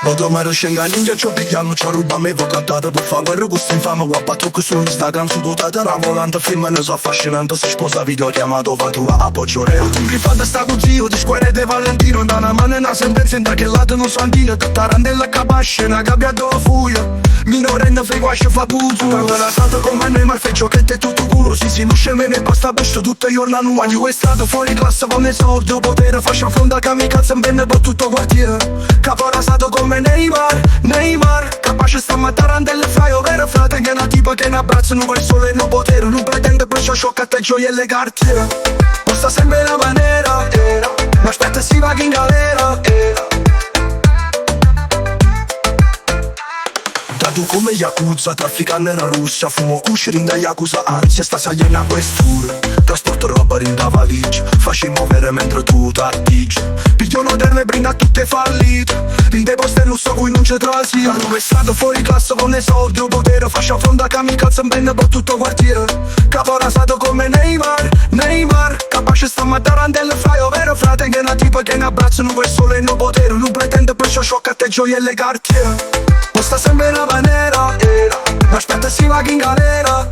Odamaro scenga ninja ciò pigliano ciò ruba me vo cantare per fare guerra gusto infame guappa tocco su Instagram su dotata una volante film ne so affascinante si sposa video chiamato va tu a poggioreo mi fa da sta con zio di square de Valentino da una mano e una sentenza in che lato non so dire tarandella capasce una gabbia dove fuia minore ne frego asce fa puto quando la stato con me ma faccio che te tutto culo si non sceme me basta besto tutto io la nuova io è stato fuori classe con me sordo potere faccio fonda kamikaze in bene per tutto quartiere capora stato come Neymar capace sta a tarandelle fai ovvero frate che è una tipa che ne abbracciano per il sole e non potere non pretende perciò sciocca te gioielle cartiere non sta sempre la maniera ma aspetta si va che in galera tu come Yakuza, traffica nella Russia fumo cuscirin da Yakuza, ansia sta saliendo a questura trasporto roba in da valigia facci muovere mentre tu t'artici piglio l'oderne e brinda a tutte fallite rinde poste e lusso cui non c'è trasia dove è stato fuori classe con esordi o potere faccio fonda kamikaze in bene per tutto quartiere capora stato come Neymar capace sta a tarandelle fai ovvero frate che è una tipa che ne abbracciano per il sole e non potere non pretende perciò sciocca a te gioielle cartiere sta sempre la maniera ma aspetta si va che in galera